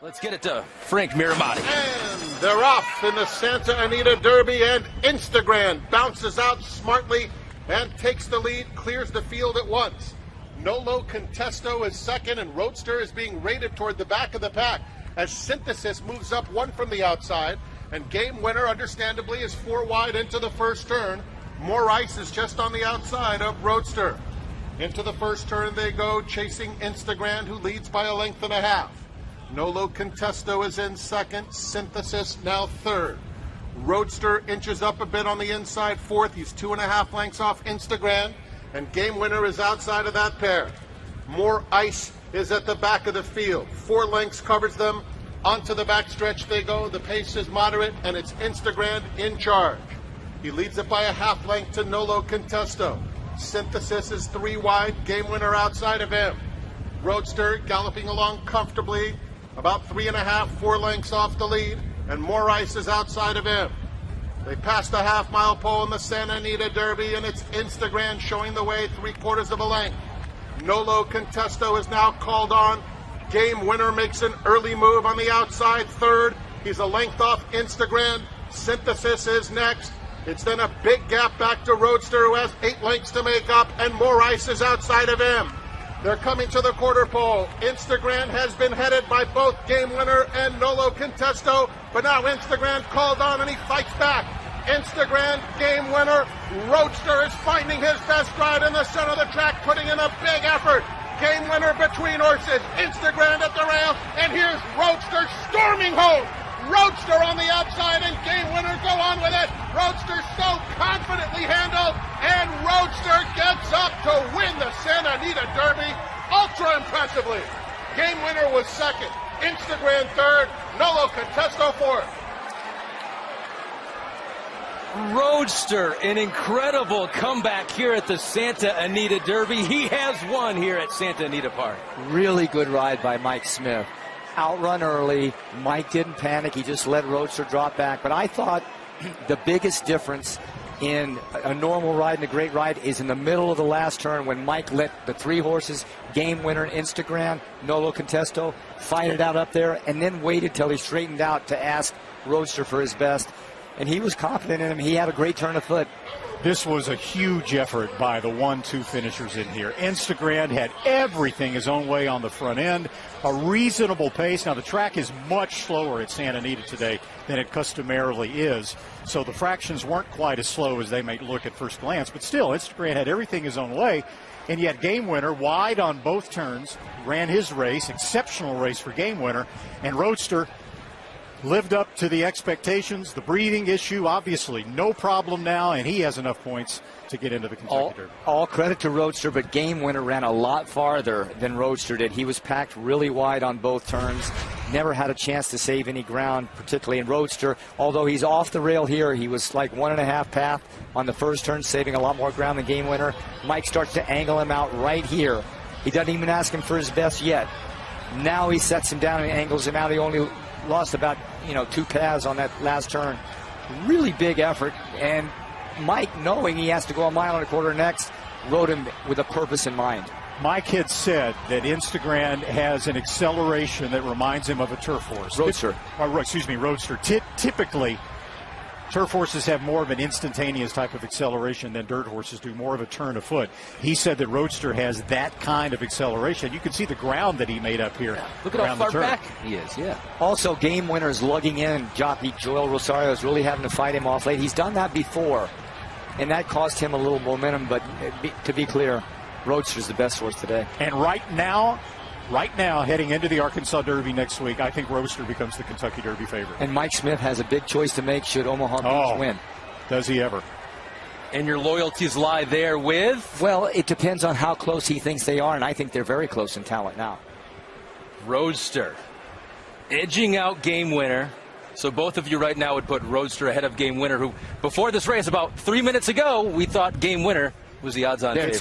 Let's get it to Frank Miramati. And they're off in the Santa Anita Derby, and Instagram bounces out smartly and takes the lead, clears the field at once. Nolo Contesto is second, and Roadster is being rated toward the back of the pack as Synthesis moves up one from the outside, and Game Winner, understandably, is 4 wide into the first turn. More Ice is just on the outside of Roadster. Into the first turn they go, chasing Instagram, who leads by a length and a half. Nolo Contesto is in second, Synthesis now third. Roadster inches up a bit on the inside fourth. He's 2.5 lengths off Instagram, and Game Winner is outside of that pair. More Ice is at the back of the field. 4 lengths covers them. Onto the backstretch they go. The pace is moderate, and it's Instagram in charge. He leads it by a half length to Nolo Contesto. Synthesis is 3 wide. Game Winner outside of him. Roadster galloping along comfortably, about 3.5, 4 lengths off the lead, and More Ice is outside of him. They passed the half-mile pole in the Santa Anita Derby, and it's Instagram showing the way 3/4 of a length. Nolo Contesto is now called on. Game Winner makes an early move on the outside third. He's a length off Instagram. Synthesis is next. It's then a big gap back to Roadster, who has 8 lengths to make up, and More Ice is outside of him. They're coming to the quarter pole. Instagram has been headed by both Game Winner and Nolo Contesto, but now Instagram called on and he fights back. Instagram, Game Winner, Roadster is finding his best ride in the center of the track, putting in a big effort. Game Winner between horses, Instagram at the rail, and here's Roadster storming home. Roadster on the outside, and Game Winner go on with it. Roadster so confidently handled, and Roadster gets up to win the Santa Anita Derby ultra impressively. Game Winner was second, Instagram third, Nolo Contesto fourth. Roadster, an incredible comeback here at the Santa Anita Derby. He has won here at Santa Anita Park. Really good ride by Mike Smith. Outrun early. Mike didn't panic. He just let Roadster drop back. But I thought the biggest difference in a normal ride and a great ride is in the middle of the last turn when Mike let the 3 horses, Game Winner and Instagram, Nolo Contesto, fight it out up there, and then waited till he straightened out to ask Roadster for his best. And he was confident in him. He had a great turn of foot. This was a huge effort by the 1-2 finishers in here. Instagram had everything his own way on the front end, a reasonable pace. Now, the track is much slower at Santa Anita today than it customarily is, so the fractions weren't quite as slow as they might look at first glance. But still, Instagram had everything his own way, and yet Game Winner, wide on both turns, ran his race, exceptional race for Game Winner, and Roadster lived up to the expectations. The breathing issue, obviously, no problem now, and he has enough points to get into the Kentucky Derby. All credit to Roadster, but Game Winner ran a lot farther than Roadster did. He was packed really wide on both turns, never had a chance to save any ground, particularly in Roadster. Although he's off the rail here, he was like 1.5 path on the first turn, saving a lot more ground than Game Winner. Mike starts to angle him out right here. He doesn't even ask him for his best yet. Now he sets him down and angles him out. He only lost about 2 paths on that last turn. Really big effort, and Mike, knowing he has to go 1.25 miles next, rode him with a purpose in mind. Mike had said that Instagram has an acceleration that reminds him of a turf horse. Roadster. Roadster. Typically, turf horses have more of an instantaneous type of acceleration than dirt horses do, more of a turn of foot. He said that Roadster has that kind of acceleration. You can see the ground that he made up here. Yeah. Look at how far back he is, yeah. Also, Game Winner is lugging in. Jockey Joel Rosario is really having to fight him off late. He's done that before, and that cost him a little momentum, but to be clear, Roadster's the best horse today. And right now, heading into the Arkansas Derby next week, I think Roadster becomes the Kentucky Derby favorite. And Mike Smith has a big choice to make should Omaha Beach win. Does he ever? And your loyalties lie there with? Well, it depends on how close he thinks they are, and I think they're very close in talent now. Roadster edging out Game Winner. So both of you right now would put Roadster ahead of Game Winner, who before this race about 3 minutes ago we thought Game Winner was the odds-on favorite.